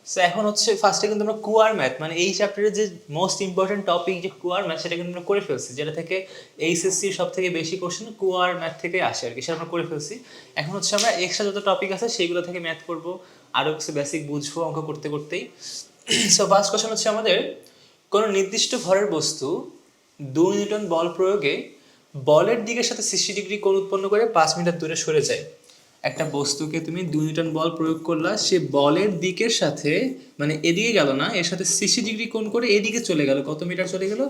So এখন হচ্ছে ফার্স্টে কিন্তু আমরা কুয়ার ম্যাথ মানে এই চ্যাপ্টারের যে মোস্ট ইম্পর্টেন্ট টপিক যে কুয়ার ম্যাথ সেটা কিন্তু আমরা করে ফেলছি, যেটা থেকে এইচএসসির সব থেকে বেশি কোশ্চেন কুয়ার ম্যাথ থেকে আসে আর কি, সেটা আমরা করে ফেলছি। এখন হচ্ছে আমরা এক্সট্রা যত টপিক আছে সেইগুলো থেকে ম্যাথ করবো, আরও কিছু বেসিক বুঝবো অঙ্ক করতে করতেই। সো ফার্স্ট কোশ্চেন হচ্ছে আমাদের, কোনো নির্দিষ্ট ভরের বস্তু 2 নিউটন বল প্রয়োগে বলের দিকের সাথে 60 ডিগ্রি কোণ উৎপন্ন করে 5 মিটার দূরে সরে যায়। একটা বস্তুকে তুমি 2 নিউটন বল প্রয়োগ করলা, সে বলের দিকের সাথে মানে এদিকে গেল না, এর সাথে 60 ডিগ্রি কোণ করে এদিকে চলে গেল, কত মিটার চলে গেল?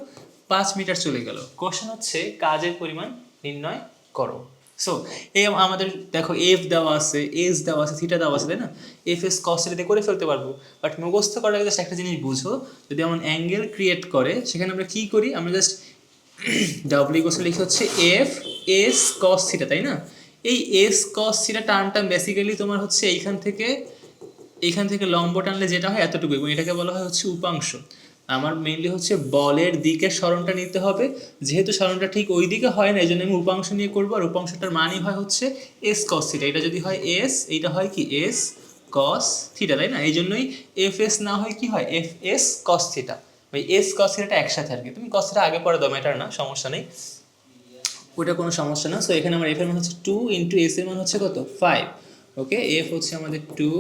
5 মিটার চলে গেল। কোশ্চেন হচ্ছে কাজের পরিমাণ নির্ণয় করো। সো এই আমাদের দেখো এফ দেওয়া আছে, এস দেওয়া আছে, থিটা দেওয়া আছে, তাই না? এফ এস কস থিটা দিয়ে করে ফেলতে পারবো, বাট মুখস্থ করার আগে জাস্ট একটা জিনিস বুঝো, যদি এমন অ্যাঙ্গেল ক্রিয়েট করে সেখানে আমরা কি করি, আমরা জাস্ট ডাব্লিউ কোশ্চেন লিখে হচ্ছে এফ এস কস থিটা, তাই না? এই এস কস থিটা টার্মটা বেসিক্যালি তোমার হচ্ছে এইখান থেকে লম্ব টানলে যেটা হয় এতটুকু, এবং এটাকে বলা হয় হচ্ছে উপাংশ। আমার মেইনলি হচ্ছে বলের দিকের সরণটা নিতে হবে, যেহেতু সরণটা ঠিক ওই দিকে হয় না এই জন্য আমি উপাংশ নিয়ে করবো, আর উপাংশটার মানই হয় হচ্ছে এস কস থিটা। এটা যদি হয় এস, এইটা হয় কি এস কস থিটা, তাই না? এই জন্যই এফ এস না হয় কি হয় এফ এস কস থিটা, ওই এস কস থিটাটা একসাথে আর কি। তুমি কস থিটা আগে পরে দাও, ম্যাটার না, সমস্যা নেই, ওইটা কোনো সমস্যা না। সো এখানে আমার এফ এর মান হচ্ছে 2 ইন্টু এস এর মান হচ্ছে কত 5। ওকে, এফ হচ্ছে আমাদের 2,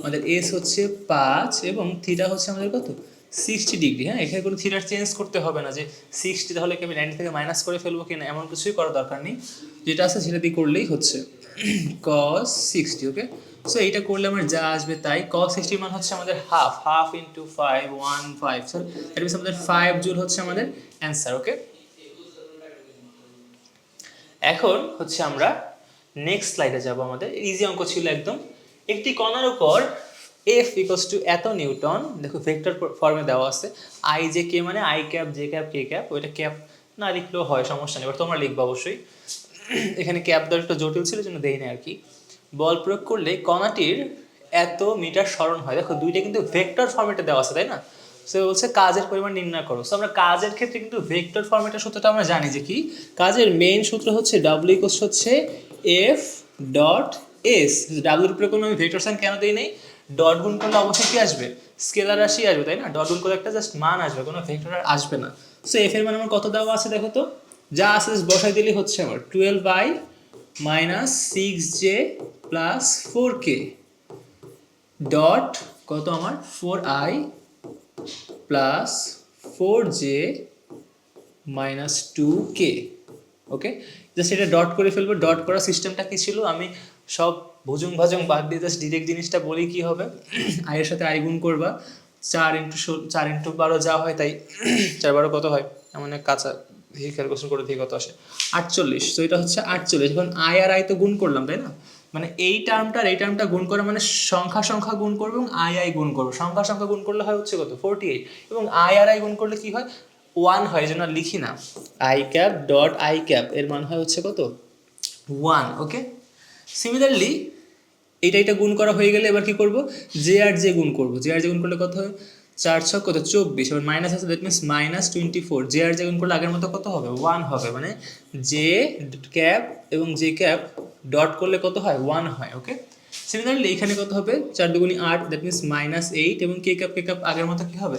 আমাদের এস হচ্ছে 5 এবং থিটা হচ্ছে আমাদের কত 60 ডিগ্রি। হ্যাঁ, এখানে কোনো থিটার চেঞ্জ করতে হবে না যে 60 তাহলে কি আমি 90 থেকে মাইনাস করে ফেলবো কিনা, এমন কিছুই করার দরকার নেই, যেটা আছে সেটা দিয়ে করলেই হচ্ছে cos 60। ওকে, সো এইটা করলে আমার যা আসবে তাই। cos 60 মান হচ্ছে আমাদের half into 5 15, so that means আমাদের 5 জুল হচ্ছে আমাদের অ্যান্সার। ওকে, এখন হচ্ছে আমরা নেক্সট স্লাইডে যাব। আমাদের ইজি অঙ্ক ছিল একদম। একটি কণার উপর এফ ইকুয়ালস টু এত নিউটন, দেখো ভেক্টর ফর্মে দেওয়া আছে, আই জে কে মানে I cap J cap K cap, ওইটা ক্যাপ না লিখলেও হয়, সমস্যা নেই, এবার তোমরা লিখবো অবশ্যই। এখানে ক্যাপ দেওয়ার একটা জটিল ছিল জন্য দেই না আর কি। বল প্রয়োগ করলে কণাটির এত মিটার সরণ হয়, দেখো দুইটা কিন্তু ভেক্টর ফর্মেটে দেওয়া আছে, তাই না? সো বলছে কাজের পরিমাণ নির্ণয় করো। সো আমরা কাজের ক্ষেত্রে কিন্তু ভেক্টর ফর্মেটের সূত্রটা আমরা জানি যে কি, কাজের মেইন সূত্র হচ্ছে ডাব্লিউ ইকুয়ালস হচ্ছে এফ ডট এস। ডাব্লিউর উপরে কোনো আমি ভেক্টর সাইন কেন দিই নেই, ডট গুণ করলে অবশ্যই কি আসবে, স্কেলার রাশি আসবে, তাই না? ডট গুণ করলে একটা জাস্ট মান আসবে, কোনো ভেক্টর আর আসবে না। সো এফ এর মান আমার কত দেওয়া আছে দেখো তো, যা আছে বসাই দিলেই হচ্ছে আমার 12 i minus 6j plus 4k dot কত আমার 4i plus 4j minus 2k। ওকে, জাস্ট এটা ডট করে ফেলবো। ডট করার সিস্টেমটা কি ছিল, আমি সব ভুজুং ভাজুং বাদ দিয়ে জাস্ট ডিরেক্ট জিনিসটা বলি কি হবে, আয়ের সাথে আই গুণ করবা, 4 ইন্টু 12 যা হয় তাই, 4 12 কত হয়, এমন এক কাঁচা দেখি ক্যালকুলেশন করে দেখি কত আসে, 48। তো এটা হচ্ছে 48। এখন আই আর আই তো গুণ করলাম, তাই না? মানে এই টার্মটা গুণ করা মানে সংখ্যা গুণ করবো এবং আই গুণ করবো, সংখ্যা গুণ করলে হয় হচ্ছে কত 48, এবং আই আর আই গুণ করলে কি হয় 1 হয়, এই জন্য লিখি না, I cap dot I cap এর মান হয় হচ্ছে কত 1। ওকে, সিমিলারলি এটা গুণ করা হয়ে গেলে এবার কি করব, জে আর জে গুণ করবো। জে আর জে গুণ করলে কত হয় 4 6 কত 24, এবার মাইনাস আছে দ্যাট মিনস মাইনাস 24। জে আর জে গুণ করলে আগের মতো কত হবে 1 হবে, মানে জে ক্যাপ এবং জে ক্যাপ ডট করলে কত হয় 1 হয়। ওকে, সিমিলারলি এখানে কত হবে 4 দুগুণি 8 দ্যাট মিনস -8, এবং কে ক্যাপ আগের মতো কি হবে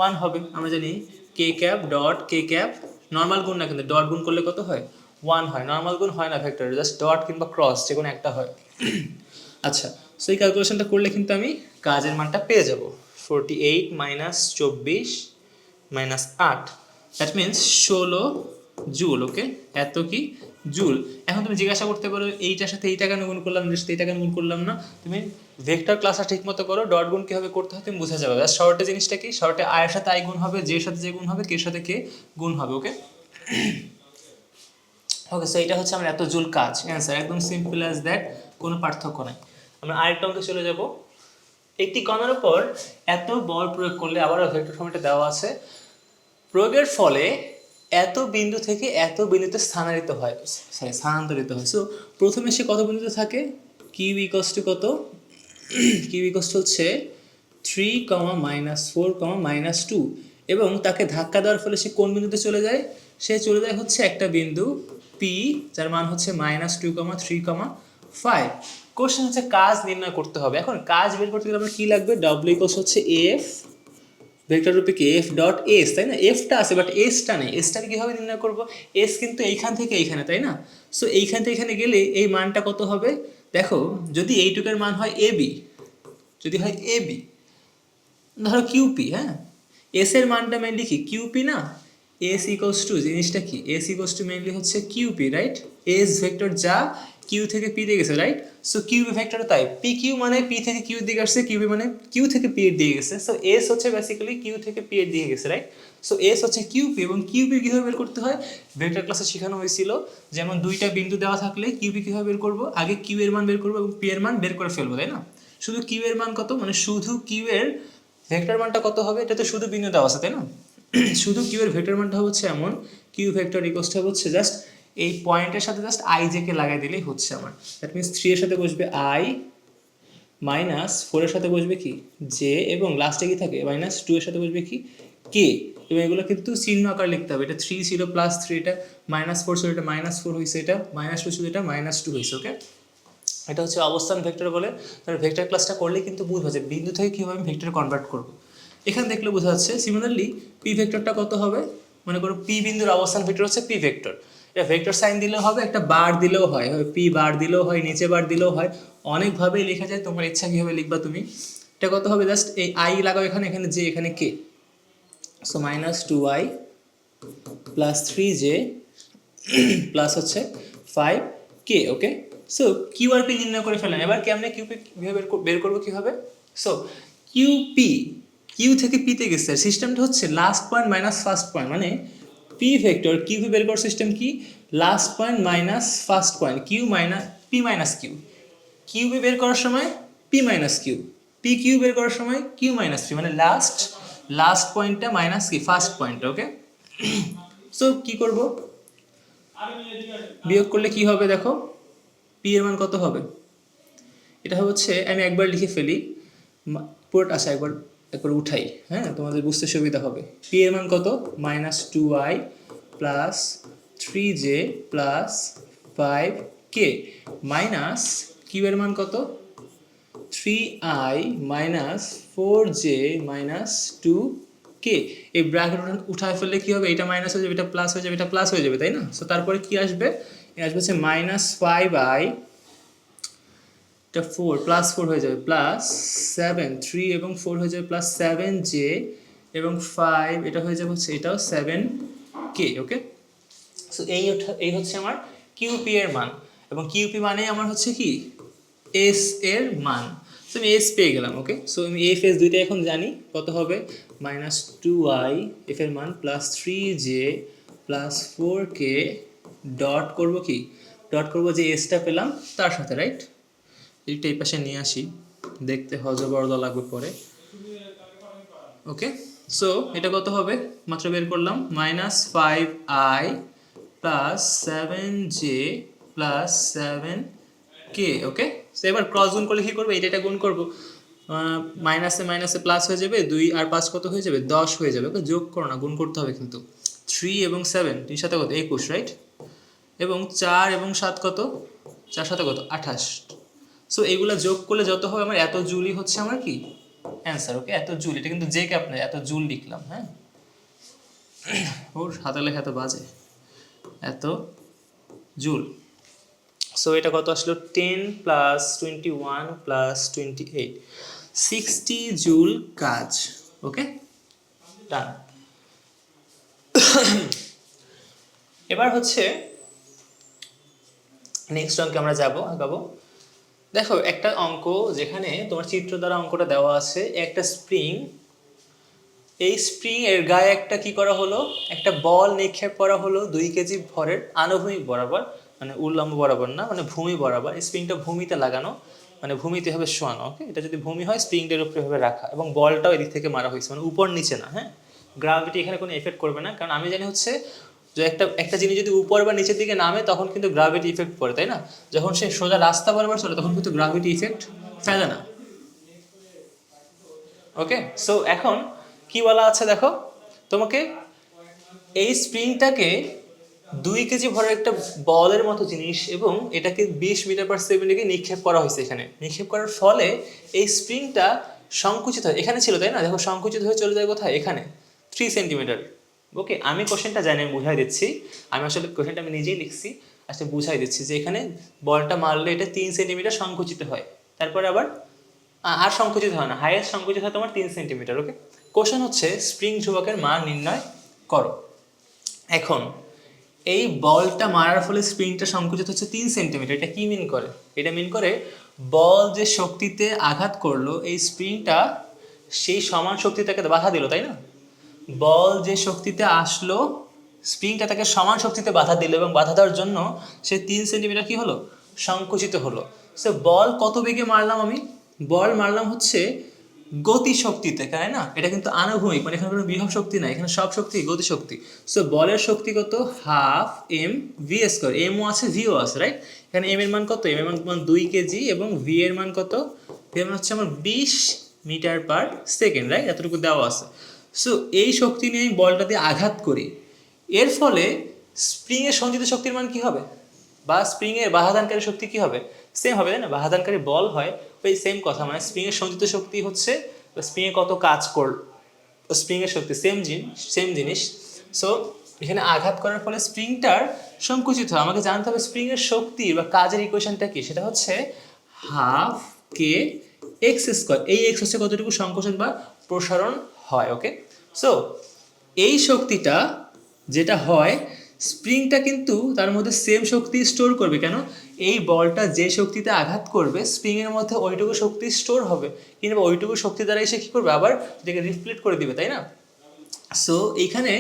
1 হবে। আমরা জানি কে cap dot K cap normal গুণ না, কিন্তু ডট গুণ করলে কত হয় 1 হয়। নর্মাল গুণ হয় না ভেক্টর, জাস্ট ডট কিংবা ক্রস যে কোনো একটা হয়। আচ্ছা, সো এই ক্যালকুলেশনটা করলে কিন্তু আমি কাজের মানটা পেয়ে যাব, 48 minus 24 minus 8 that means 16 joule. Okay, এত কি জুল। এখন তুমি জিজ্ঞাসা করতে পারো এইটার সাথে এইটা কেন গুণ করলাম, এটার সাথে এইটা কেন গুণ করলাম না। তুমি ভেক্টর ক্লাসটা ঠিক মতো করো, ডট গুণ কীভাবে করতে হয় তুমি বুঝে যাবে। জাস্ট শর্টে জিনিসটা কি, শর্টে আয়ের সাথে আই গুণ হবে, জের সাথে যে গুণ হবে, কে সাথে কে গুণ হবে। ওকে ওকে, সো এটা হচ্ছে আমার এত জুল কাজ, অ্যান্সার একদম সিম্পল অ্যাজ দ্যাট, কোনো পার্থক্য নাই। আমরা আরেকটা অঙ্কে চলে যাব। একটি কণার উপর এত বল প্রয়োগ করলে, আবারও ভেক্টর ফর্মেটে দেওয়া আছে, প্রয়োগের ফলে এত বিন্দু থেকে এত বিন্দুতে স্থানান্তরিত হয়। সো প্রথমে সে কত বিন্দুতে থাকে, কিউ ইকস টু কত, কিউ ইকস টু হচ্ছে 3, -4, -2, এবং তাকে ধাক্কা দেওয়ার ফলে সে কোন বিন্দুতে চলে যায়, সে চলে যায় হচ্ছে একটা বিন্দু পি যার মান হচ্ছে -2, 3, 5। কোশ্চেন হচ্ছে কাজ নির্ণয় করতে হবে। এখন কাজ বের করতে গেলে আমার কি লাগবে, ডব্লিউ ইকুয়ালস হচ্ছে এফ ভেক্টর রূপে কি এফ ডট এস, তাই না? এফটা আছে বাট এসটা নেই। এসটাকে কীভাবে নির্ণয় করবো? এস কিন্তু এইখান থেকে এইখানে, তাই না? সো এইখান থেকে এখানে গেলে এই মানটা কত হবে দেখো, যদি এইটুকের মান হয় এ বি, যদি হয় এ বি, ধরো কিউপি, হ্যাঁ, এস এর মানটা মেনলি কি কিউপি না? এস ইকোয়ালস টু জিনিসটা কি, এস ইকোয়ালস টু মেনলি হচ্ছে কিউপি, রাইট? এস ভেক্টর যা কিউ থেকে পি দিয়ে গেছে, রাইট? সো কিউপি ভেক্টর তাই পি কিউ মানে পি থেকে কিউ দিকে আসছে, কিউপি মানে কিউ থেকে পি এর দিয়ে গেছে। সো এস হচ্ছে বেসিক্যালি কিউ থেকে পি এর দিয়ে গেছে, রাইট? সো এস হচ্ছে কিউপি, এবং কিউপি কীভাবে বের করতে হয় ভেক্টর ক্লাসে শেখানো হয়েছিল। যেমন দুইটা বিন্দু দেওয়া থাকলে কিউপি কীভাবে বের করবো, আগে কিউ এর মান বের করবো এবং পি এর মান বের করে ফেলবো, তাই না? শুধু কিউ এর মান কত, মানে শুধু কিউ এর ভেক্টর মানটা কত হবে, এটা তো শুধু বিন্দু দেওয়া আছে, তাই না? শুধু কিউ এর ভেক্টর মানটা হচ্ছে এমন, কিউ ভেক্টর ইকুয়ালস টু হচ্ছে জাস্ট এই পয়েন্টের সাথে জাস্ট আই জে কে লাগাই দিলেই হচ্ছে আমার। দ্যাট মিনস 3 এর সাথে বসবে আই, মাইনাস 4 এর সাথে বসবে কি জে, এবং লাস্টে কি থাকে মাইনাস 2 এর সাথে বসবে কি কে। এবং এগুলো কিন্তু চিহ্ন আকার লিখতে হবে। এটা 3 ছিল প্লাস 3, এটা মাইনাস 4 ছিল, এটা মাইনাস 4 হয়েছে, এটা মাইনাস 2 ছিল, এটা মাইনাস 2 হয়েছে। ওকে, এটা হচ্ছে অবস্থান ভেক্টর বলে। তাহলে ভেক্টর ক্লাসটা করলে কিন্তু বুঝবা যে বিন্দু থেকে কীভাবে আমি ভেক্টর কনভার্ট করবো। এখানে দেখলে বোঝা যাচ্ছে। সিমিলারলি পি ভেক্টরটা কত হবে, মনে করো পি বিন্দুর অবস্থান ভেক্টর হচ্ছে পি ভেক্টর। এটা ভেক্টর সাইন দিলেও হবে, একটা বার দিলেও হয়, পি বার দিলেও হয়, নিচে বার দিলেও হয়, অনেকভাবেই লেখা যায়, তোমার ইচ্ছা কীভাবে লিখবা তুমি। এটা কত হবে, জাস্ট এই আই লাগাও এখানে, এখানে জে, এখানে K. So minus 2i plus 3j plus হচ্ছে 5k। ওকে, সো কিউ আর পি নির্ণয় করে ফেলেন। এবার কেমনে কিউপি বের করবো কীভাবে? সো কিউপি কিউ থেকে পিতে গেছে, সিস্টেমটা হচ্ছে last point minus first point, মানে পি ভেক্টর কিউপি বের করার সিস্টেম কি, last point minus first point, Q minus P minus Q. QP বের করার সময় P minus Q, P Q বের করার সময় কিউ মাইনাস পি, মানে লাস্ট পয়েন্টটা মাইনাস কি ফার্স্ট পয়েন্ট। ওকে, সো কি করব, বিয়োগ করলে কি হবে দেখো, পি এর মান কত হবে, এটা হচ্ছে আমি একবার লিখে ফেলি পুরোটা, আচ্ছা একবার উঠাই, হ্যাঁ, তোমাদের বুঝতে সুবিধা হবে। পি এর মান কত, minus 2i plus 3j plus 5k, minus Q এর মান কত, 3i minus 4j minus 2k। এই ব্র্যাকেট উঠায় ফেললে কি হবে, এটা মাইনাস হয়ে যাবে, এটা প্লাস হয়ে যাবে, এটা প্লাস হয়ে যাবে, তাই না? সো তারপরে কি আসবে, আসবে হচ্ছে মাইনাস 5i, এটা 4 প্লাস 4 হয়ে যাবে, প্লাস 7, 3 এবং 4 হয়ে যাবে প্লাস 7j, এবং 5 এটা হয়ে যাবে হচ্ছে এটাও 7k। ওকে, সো এই হচ্ছে আমার কিউপি এর মান, এবং কিউপি মানে আমার হচ্ছে কি এস এর মান। সো আমি এস পেয়ে গেলাম। ওকে, সো আমি এফ এস দুইটা এখন জানি, কত হবে, মাইনাস 2i এফ এর মান plus 3j plus 4k, dot করবো কি, ডট করবো যে এসটা পেলাম তার সাথে, রাইট? এইটা এই পাশে নিয়ে আসি, দেখতে হজবরদ লাগবে পরে। ওকে, সো এটা কত হবে, মাত্র বের করলাম, minus 5i plus 7j plus 7k। ওকে, সো এবার ক্রস গুণ করলে কী করবো, এটা গুণ করবো, মাইনাসে মাইনাসে প্লাস হয়ে যাবে, 2 আর 5 কত হয়ে যাবে, 10 হয়ে যাবে। ওকে, যোগ করো না, গুণ করতে হবে কিন্তু। 3 এবং 7 3 সাথে কত, 21, রাইট? এবং 4 এবং 7 কত, 4 সাথে কত, 28। সো এগুলা যোগ করলে যত হবে আমার এত জুলই হচ্ছে আমার কি অ্যান্সার। ওকে, এত জুল, এটা কিন্তু যে কে আপনার এত জুল লিখলাম, হ্যাঁ, ওর হাতে লেখা এত বাজে, এত জুল। সো এটা কত আসলো, 10 প্লাস 21 প্লাস 28, 60 জুল কাজ। ওকে, ডান। এবার হচ্ছে নেক্সট অঙ্কে আমরা আগাবো। দেখো একটা অঙ্ক যেখানে তোমার চিত্র দ্বারা অঙ্কটা দেওয়া আছে, একটা স্প্রিং, এই স্প্রিং এর গায়ে একটা কি করা হলো, একটা বল নিক্ষেপ করা হলো 2 কেজি ভরের আনুভূমিক বরাবর, মানে উল্লম্ব বরাবর না, মানে ভূমি বরাবর। এই স্প্রিংটা ভূমিতে লাগানো, মানে ভূমিতে হবে শোয়ানো। ওকে, এটা যদি ভূমি হয় স্প্রিংটার উপরে হবে রাখা, এবং বলটাও এদিক থেকে মারা হয়েছে, মানে উপর নিচে না, হ্যাঁ, গ্রাভিটি এখানে কোনো এফেক্ট করবে না। কারণ আমি জানি হচ্ছে যে একটা জিনিস যদি উপর বা নিচের দিকে নামে তখন কিন্তু গ্রাভিটি ইফেক্ট পড়ে, তাই না? যখন সে সোজা রাস্তা বরাবর চলে তখন কিন্তু গ্রাভিটি ইফেক্ট ফেলে না। ওকে, সো এখন কি বলা আছে দেখো, তোমাকে এই স্প্রিংটাকে 2 কেজি ভরের একটা বলের মতো জিনিস এবং এটাকে 20 মিটার পার সেকেন্ডে নিক্ষেপ করা হয়েছে। এখানে নিক্ষেপ করার ফলে এই স্প্রিংটা সংকুচিত হয়, এখানে ছিল তাই না, দেখো সংকুচিত হয়ে চলে যায় কোথায়, এখানে 3 সেন্টিমিটার। ওকে, আমি কোশ্চেনটা জানি, আমি বুঝাই দিচ্ছি, আমি আসলে কোশ্চেনটা আমি নিজেই লিখছি, আচ্ছা বুঝাই দিচ্ছি যে এখানে বলটা মারলে এটা 3 সেন্টিমিটার সংকুচিত হয়, তারপরে আবার আর সংকুচিত হয় না, হাইয়েস্ট সংকুচিত হয় তোমার 3 সেন্টিমিটার। ওকে, কোশ্চেন হচ্ছে স্প্রিং ধ্রুবকের মান নির্ণয় করো। এখন এই বলটা মারার ফলে স্প্রিংটা সংকুচিত হচ্ছে 3 সেন্টিমিটার, এটা কি মিন করে, এটা মিন করে বল যে শক্তিতে আঘাত করলো এই স্প্রিংটা সেই সমান শক্তি তাকে বাধা দিল, তাই না, বল যে শক্তিতে আসলো স্প্রিংটা তাকে সমান শক্তিতে বাধা দিল এবং বাধা দেওয়ার জন্য সে 3 সেন্টিমিটার কি হলো, সংকুচিত হলো। সো বল কত বেগে মারলাম আমি, বল মারলাম হচ্ছে গতি শক্তিতে, তাই না, এটা কিন্তু আনুভূমিক, মানে এখানে কোনো বিভব শক্তি নাই, এখানে সব শক্তি গতি শক্তি। সো বলের শক্তি কত, হাফ এম ভি স্কোয়ার, এমও আছে ভিও আছে, রাইট, এখানে এম এর মান কত, এম এর মান 2 কেজি এবং ভি এর মান কত, ভি এর মান হচ্ছে আমার 20 মিটার পার সেকেন্ড, রাইট, এতটুকু দেওয়া আছে। সো এই শক্তি নিয়ে আমি বলটা দিয়ে আঘাত করি, এর ফলে স্প্রিংয়ের সঞ্চিত শক্তির মান কি হবে, বা স্প্রিংয়ের বাধাদানকারী শক্তি কি হবে, সেম হবে, তাই না, বাধাদানকারী বল হয় ওই সেম কথা, মানে স্প্রিংয়ের সঞ্চিত শক্তি হচ্ছে স্প্রিংয়ে কত কাজ স্প্রিংয়ের শক্তি সেম জিনিস। সো এখানে আঘাত করার ফলে স্প্রিংটার সংকুচিত হয়, আমাকে জানতে হবে স্প্রিংয়ের শক্তি বা কাজের ইকুয়েশনটা কি, সেটা হচ্ছে হাফ কে এক্স স্কোয়ার, এই এক্স হচ্ছে কতটুকু সংকোচন বা প্রসারণ হয়। ওকে, সো এই শক্তিটা যেটা হয়, স্প্রিংটা কিন্তু তার মধ্যে সেম শক্তি স্টোর করবে, কেন, এই বলটা যে শক্তিতে আঘাত করবে স্প্রিংয়ের মধ্যে ওইটুকু শক্তি স্টোর হবে, কিন্তু ওইটুকু শক্তি দ্বারা এসে কী করবে, আবার এটাকে রিফ্লেক্ট করে দিবে, তাই না। সো এইখানে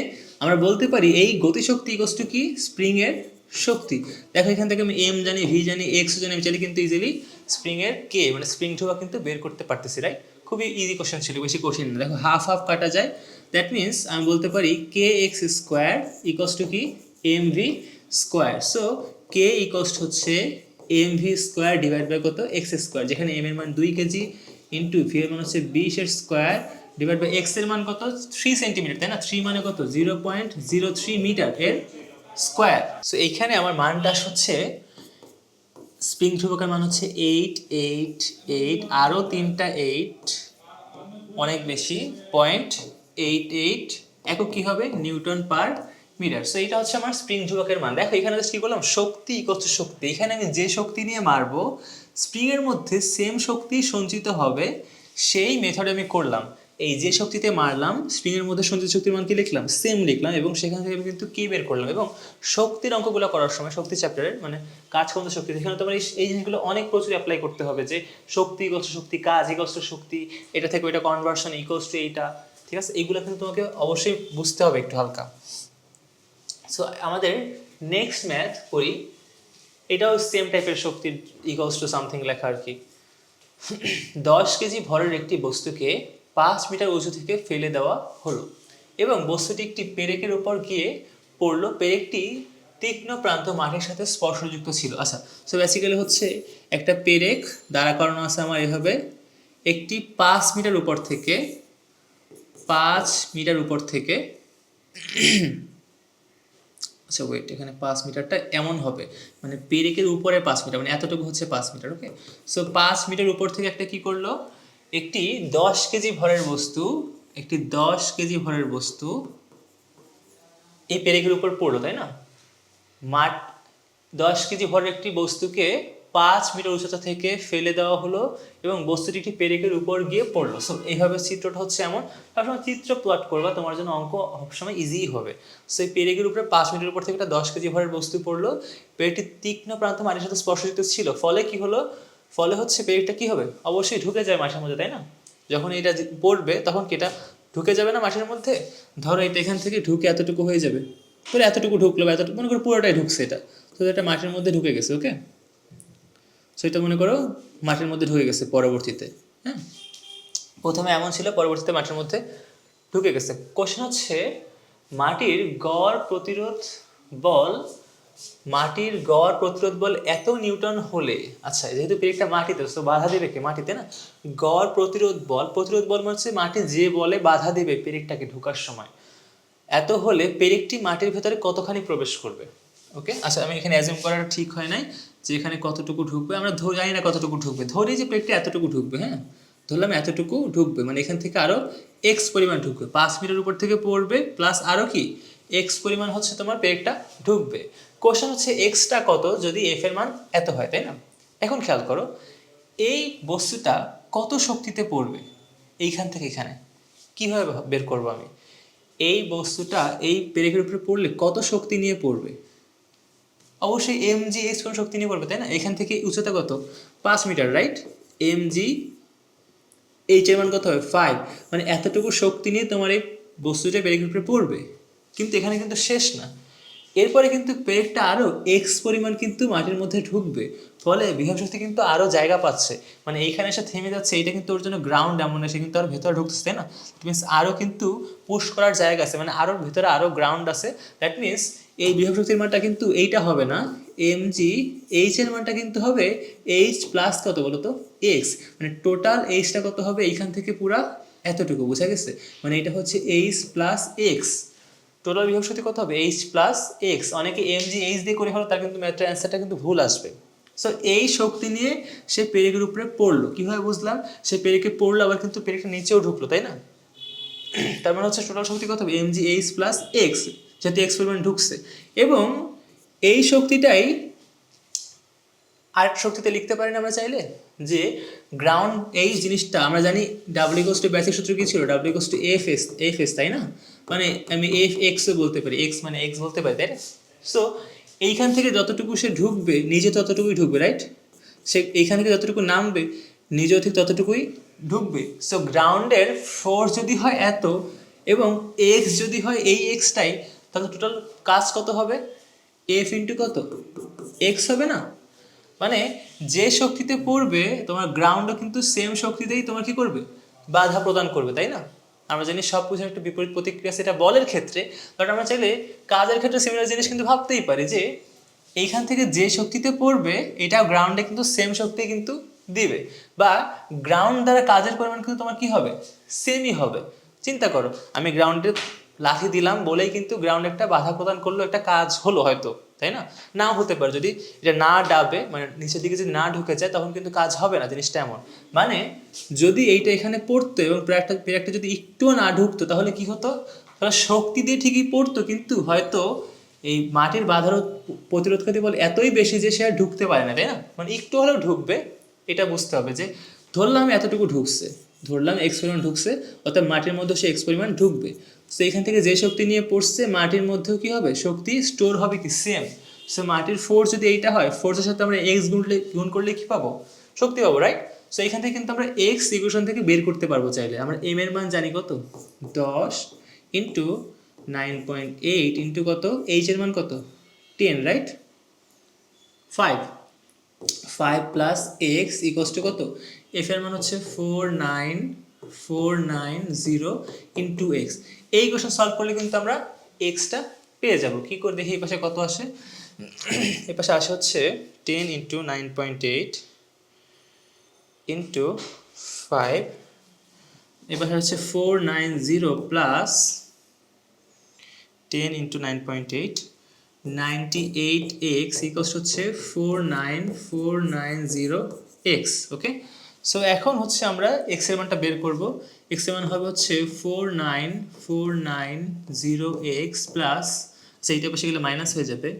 আমরা বলতে পারি এই গতিশক্তি ইকোয়াস টু কি, স্প্রিংয়ের শক্তি। দেখো এখান থেকে আমি এম জানি, ভি জানি, এক্স জানি, আমি চাইলে কিন্তু ইজিলি স্প্রিংয়ের কে মানে স্প্রিং ধ্রুবক কিন্তু বের করতে পারতেছি, রাইট, খুবই ইজি কোশ্চেন ছিল, বেশি কঠিন না। দেখো হাফ হাফ কাটা যায়, দ্যাট মিনস আমি বলতে পারি K X square equals to কি, M V square. So K equals হচ্ছে M V square divide by কত, এক্স স্কোয়ার, যেখানে এম এর মান 2 কেজি ইন্টু ভি এর মান হচ্ছে 20 এর স্কোয়ার ডিভাইড বাই এক্স এর মান কত, 3 সেন্টিমিটার, তাই না, 3 মানে কত, 0.03 মিটার এর স্কোয়ার। সো এইখানে আমার মানটা হচ্ছে স্প্রিং ধ্রুবকের মান হচ্ছে 888, আরও 3টা 8, অনেক বেশি, 0.88 একক কী হবে, নিউটন পার মিটার। সো এইটা হচ্ছে আমার স্প্রিং ধ্রুবকের মান। দেখো এখানে জাস্ট কী করলাম, শক্তি ইকুয়াল টু শক্তি, এখানে আমি যে শক্তি নিয়ে মারবো স্প্রিংয়ের মধ্যে সেম শক্তি সঞ্চিত হবে, সেই মেথডে আমি করলাম, এই যে শক্তিতে মারলাম স্প্রিংয়ের মধ্যে সঞ্চিত শক্তির মান কি লিখলাম, সেম লিখলাম, এবং সেখান থেকে আমি কিন্তু কি বের করলাম, এবং শক্তির অঙ্কগুলো করার সময় শক্তি চ্যাপ্টারের মানে কাজ ক্ষমতা শক্তি, সেখানে তোমার এই জিনিসগুলো অনেক প্রচুর অ্যাপ্লাই করতে হবে, যে শক্তি ইকুয়ালস টু শক্তি, কাজ ইকুয়ালস টু শক্তি, এটা থেকে ওইটা কনভার্সন ইকুয়ালস টু এইটা, ঠিক আছে, এইগুলো কিন্তু তোমাকে অবশ্যই বুঝতে হবে একটু হালকা। সো আমাদের নেক্সট ম্যাথ করি, এটাও সেম টাইপের শক্তির ইকুয়ালস টু সামথিং লেখা আর কি। 10 কেজি ভরের একটি বস্তুকে 5 মিটার উঁচু থেকে ফেলে দেওয়া হলো এবং বস্তুটি একটি পেরেকের উপর গিয়ে পড়লো, পেরেকটি তীক্ষ্ণ প্রান্ত মাটির সাথে স্পর্শযুক্ত ছিল। আচ্ছা, সো বেসিক্যালি হচ্ছে একটা পেরেক দাঁড়া করানো আছে আমার এভাবে, একটি 5 মিটার উপর থেকে, 5 মিটার উপর থেকে আচ্ছা ওয়েট, এখানে 5 মিটারটা এমন হবে, মানে পেরেকের উপরে 5 মিটার, মানে এতটুকু হচ্ছে 5 মিটার। ওকে, সো 5 মিটার উপর থেকে একটা কি করলো, একটি 10 কেজি ভরের বস্তু, একটি 10 কেজি ভরের বস্তু এই পেরেকের উপর পড়লো, তাই না, 10 কেজি ভরের একটি বস্তুকে 5 মিটার উচ্চতা থেকে ফেলে দেওয়া হলো এবং বস্তুটি একটি পেরেকের উপর গিয়ে পড়লো। সো এইভাবে চিত্রটা হচ্ছে এমন, সবসময় চিত্র প্লট করবা, তোমার জন্য অঙ্ক সবসময় ইজিই হবে। সো এই পেরেকের উপরে 5 মিটার উপর থেকে একটা 10 কেজি ভরের বস্তু পড়লো, পেরেকটি তীক্ষ্ণ প্রান্ত মাটির সাথে স্পর্শযুক্ত ছিল, ফলে কি হলো, ফলে হচ্ছে পেরেকটা কি হবে, অবশ্যই ঢুকে যায় মাটির মধ্যে, তাই না, যখন এটা পড়বে তখন কি এটা ঢুকে যাবে না মাটির মধ্যে, ধরো এটা এখান থেকে ঢুকে এতটুকু হয়ে যাবে, তো এতটুকু ঢুকলো বা এতটুকু, মনে করো পুরোটাই ঢুকছে এটা, তো এটা মাটির মধ্যে ঢুকে গেছে। ওকে, সো এটা মনে করো মাটির মধ্যে ঢুকে গেছে পরবর্তীতে, হ্যাঁ, প্রথমে এমন ছিল, পরবর্তীতে মাটির মধ্যে ঢুকে গেছে। কোশ্চেন হচ্ছে মাটির গড় প্রতিরোধ বল, মাটির গড় প্রতিরোধ বল এত নিউটন হলে, আচ্ছা যেহেতু পেরেকটা মাটিতে, তো বাধা দেবে কি, মাটিতে না, গড় প্রতিরোধ বল মানে হচ্ছে মাটি যে বলে বাধা দেবে পেরেকটাকে ঢোকার সময়, এত হলে পেরেকটি মাটির ভেতরে কতখানি প্রবেশ করবে। ওকে, আচ্ছা আমি এখানে অ্যাজিউম করাটা ঠিক হয় নাই যে এখানে কতটুকু ঢুকবে, আমরা জানি না কতটুকু ঢুকবে, ধরি যে প্লেটটা এতটুকু ঢুকবে, হ্যাঁ ধরলাম এতটুকু ঢুকবে, মানে এখান থেকে আরও এক্স পরিমাণ ঢুকবে, 5 মিটার উপর থেকে পড়বে প্লাস আরও কি এক্স পরিমাণ হচ্ছে তোমার প্লেটটা ঢুকবে। কোশ্চেন হচ্ছে এক্সটা কত যদি এফ এর মান এত হয়, তাই না? এখন খেয়াল করো এই বস্তুটা কত শক্তিতে পড়বে এইখান থেকে এখানে, কীভাবে বের করবো আমি? এই বস্তুটা এই পেরেকের উপরে পড়লে কত শক্তি নিয়ে পড়বে? অবশ্যই এম জি এইচ কোন শক্তি নিয়ে পড়বে, তাই না? এখান থেকে উচ্চতা কত? 5 metre, right? M G H এর মান কত হবে? 5, মানে এতটুকু শক্তি নিয়ে তোমার এই বস্তুটা পেরেকের উপরে পড়বে। কিন্তু এখানে কিন্তু শেষ না, এরপরে কিন্তু পেরেকটা আরও এক্স পরিমাণ কিন্তু মাটির মধ্যে ঢুকবে, ফলে বিভব শক্তি কিন্তু আরও জায়গা পাচ্ছে, মানে এইখানে এসে থেমে যাচ্ছে, এটা কিন্তু ওর জন্য গ্রাউন্ড, এমন সে কিন্তু আর ভেতরে ঢুকছে, তাই না? মিনস আরও কিন্তু পুশ করার জায়গা আছে, মানে আরও ভেতরে আরও গ্রাউন্ড আছে। দ্যাট মিনস এই বিভব শক্তির মানটা কিন্তু এইটা হবে না, এম জি এইচ এর মানটা কিন্তু হবে এইচ প্লাস কত বলো তো? এক্স, মানে টোটাল এইচটা কত হবে এইখান থেকে পুরা এতটুকু, বোঝা গেছে? মানে এটা হচ্ছে এইচ প্লাস এক্স, টোটাল বিভব শক্তি কত হবে? H plus x. অনেকে এম জি এইচ দিয়ে করে হলো, তার কিন্তু ম্যাথের অ্যান্সারটা কিন্তু ভুল আসবে। সো এই শক্তি নিয়ে সে পেরেকের উপরে পড়লো, কীভাবে বুঝলাম? সে পেরেকে পড়লো, আবার কিন্তু পেরেকটা নিচেও ঢুকলো, তাই না? তার মানে হচ্ছে টোটাল শক্তি কত হবে? M G H plus X, যেহেতু এক্স পরিমাণ ঢুকছে। এবং এই শক্তিটাই আরেক শক্তিতে লিখতে পারি না আমরা চাইলে, যে গ্রাউন্ড এই জিনিসটা আমরা জানি ডাব্লিউ ইকুয়ালস টু বেসিক সূত্র কী ছিল? W equals to F S, তাই না? মানে আমি এফ এক্সও বলতে পারি, এক্স মানে এক্স বলতে পারি, তাই না? সো এইখান থেকে যতটুকু সে ঢুকবে নিজে ততটুকুই ঢুকবে, রাইট? সে এইখান থেকে যতটুকু নামবে নিজেও ঠিক ততটুকুই ঢুকবে। সো গ্রাউন্ডের ফোর্স যদি হয় এত এবং এক্স যদি হয় এই এক্সটাই, তাহলে টোটাল কাজ কত হবে? এফ ইন্টু কত? এক্স হবে না? মানে যে শক্তিতে পড়বে তোমার গ্রাউন্ডও কিন্তু সেম শক্তিতেই তোমার কি করবে? বাধা প্রদান করবে, তাই না? আমরা জানি সব কিছুর একটা বিপরীত প্রতিক্রিয়া, সেটা বলের ক্ষেত্রে, বাট আমরা চাইলে কাজের ক্ষেত্রে সিমিলার জিনিস কিন্তু ভাবতেই পারি, যে এইখান থেকে যে শক্তিতে পড়বে এটা গ্রাউন্ডে কিন্তু সেম শক্তি কিন্তু দিবে, বা গ্রাউন্ড দ্বারা কাজের পরিমাণ কিন্তু তোমার কি হবে? সেমই হবে। চিন্তা করো, আমি গ্রাউন্ডে লাথি দিলাম বলেই কিন্তু গ্রাউন্ড একটা বাধা প্রদান করলো, একটা কাজ হলো হয়তো, তাই না? নাও হতে পারে, যদি এটা না ডাবে, মানে নিচের দিকে যদি না ঢুকে যায়, তখন কিন্তু কাজ হবে না, জিনিসটা এমন। মানে যদি এইটা এখানে পড়তো এবং পেরেকটা যদি একটুও না ঢুকতো, তাহলে কি হতো? তাহলে শক্তি দিয়ে ঠিকই পড়তো, কিন্তু হয়তো এই মাটির বাধার প্রতিরোধকারী বল এতই বেশি যে সে আর ঢুকতে পারে না, তাই না? মানে একটু হলেও ঢুকবে, এটা বুঝতে হবে। যে ধরলাম এতটুকু ঢুকছে, ধরলাম এক্স পরিমাণ ঢুকছে, অর্থাৎ মাটির মধ্যে সে এক্স পরিমাণ ঢুকবে। সো এখান থেকে যে শক্তি নিয়ে পড়ছে মাটির মধ্যেও কি হবে? শক্তি স্টোর হবে কি? সেম। সো মাটির ফোর্স যদি এইটা হয়, ফোর্সের সাথে আমরা এক্স গুণ করলে কি পাবো? শক্তি পাবো, রাইট? সো এখান থেকে কিন্তু আমরা এক্স ইকুয়েশন থেকে বের করতে পারবো চাইলে। আমরা এম এর মান জানি কত? 10 ইন্টু 9.8 ইন্টু কত? এইচ এর মান কত? 10, right? 5 plus x equals to কত? এফ এর মান হচ্ছে 49490 ইন্টু এক্স। এই কোয়েশ্চন সলভ করলে কিন্তু আমরা এক্সটা পেয়ে যাব। কি করে দেখি এই পাশে কত আসে? এই পাশে আসে হচ্ছে 10 ইন্টু 9.8 ইন্টু 5, এই পাশে হচ্ছে 490 প্লাস 10 ইন্টু 9.8, 98x ইকুয়ালস হচ্ছে 49490x। ওকে, সো এখন হচ্ছে আমরা এক্স এর মানটা বের করব। এক্স এর মান হবে হচ্ছে 49490x প্লাস, সেইটা পাশে গেলে মাইনাস হয়ে যাবে,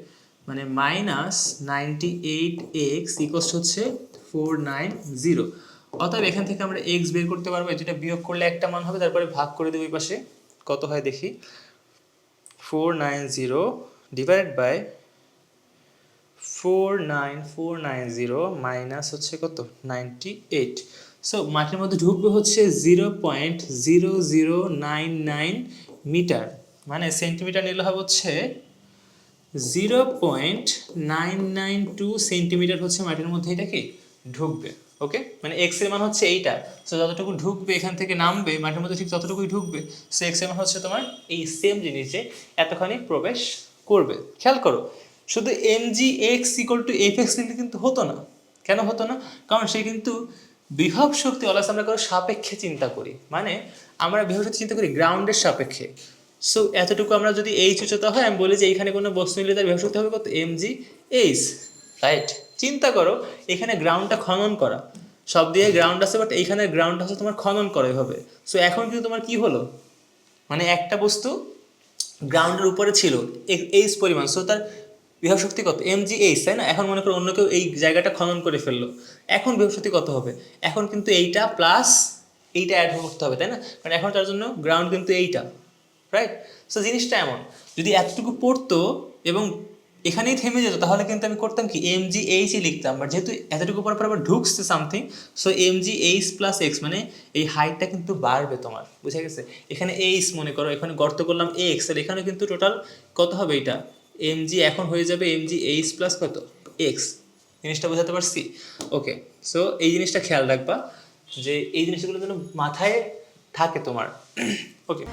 মানে মাইনাস 98x ইকুয়ালস হচ্ছে 490। অতএব এখান থেকে আমরা এক্স বের করতে পারবো, যেটা বিয়োগ করলে একটা মান হবে, তারপরে ভাগ করে দেবো এই পাশে, কত হয় দেখি। 490 ডিভাইডেড বাই 49490 মাইনাস হচ্ছে কত? 98। সো মাটির মধ্যে ঢুকবে হচ্ছে 0.0099 মিটার, মানে সেন্টিমিটার নিলে হবে হচ্ছে 0.992 সেন্টিমিটার হচ্ছে মাটির মধ্যে এটা কি ঢুকবে। ওকে, মানে এক্স এর মান হচ্ছে এইটা। সো যতটুকু ঢুকবে এখান থেকে নামবে মাটির মধ্যে ঠিক ততটুকুই ঢুকবে। সো এক্স এর মান হচ্ছে তোমার এই সেম জিনিস যে এতখানি প্রবেশ করবে। খেয়াল করো, শুধু M G X equal to F X লিখলে কিন্তু হতো না। কেন হতো না? কারণ সে কিন্তু বিভব শক্তি অলস আমরা কোনো সাপেক্ষে চিন্তা করি, মানে আমরা বিভব শক্তি চিন্তা করি গ্রাউন্ডের সাপেক্ষে। সো এতটুকু আমরা যদি এইচ উচ্চতা হয় আমি বলি যে এইখানে কোনো বস্তু নিলে তার বিভব শক্তি হবে কত mg এইচ, রাইট? চিন্তা করো এখানে গ্রাউন্ডটা খনন করা, সব দিয়ে গ্রাউন্ড আছে বাট এইখানে গ্রাউন্ড আছে তোমার খনন করা এভাবে। সো এখন কিন্তু তোমার কি হলো, মানে একটা বস্তু গ্রাউন্ডের উপরে ছিল এইচ পরিমাণ, সো তার বিভব শক্তি কত mg এইচ, তাই না? এখন মনে করো অন্য কেউ এই জায়গাটা খনন করে ফেললো, এখন বিভব শক্তি কত হবে? এখন কিন্তু এইটা প্লাস এইটা অ্যাড করতে হবে, তাই না? কারণ এখন তার জন্য গ্রাউন্ড কিন্তু এইটা, রাইট? সো জিনিসটা এমন, যদি এতটুকু পড়তো এবং এখানেই থেমে যেত তাহলে কিন্তু আমি করতাম কি mg এইচই লিখতাম, বাট যেহেতু এতটুকু পর পর আবার ঢুকছে something, so mg H plus x, মানে এই হাইটটা কিন্তু বাড়বে তোমার, বুঝা গেছে? এখানে এইচ মনে করো, এখানে গর্ত করলাম এক্স, আর এখানে কিন্তু টোটাল কত হবে এটা mg, এখন হয়ে যাবে mg এইচ প্লাস কত এক্স। জিনিসটা বোঝাতে পারছি? ওকে, সো এই জিনিসটা খেয়াল রাখবা যে এই জিনিসগুলো যেন মাথায় থাকে তোমার। ওকে।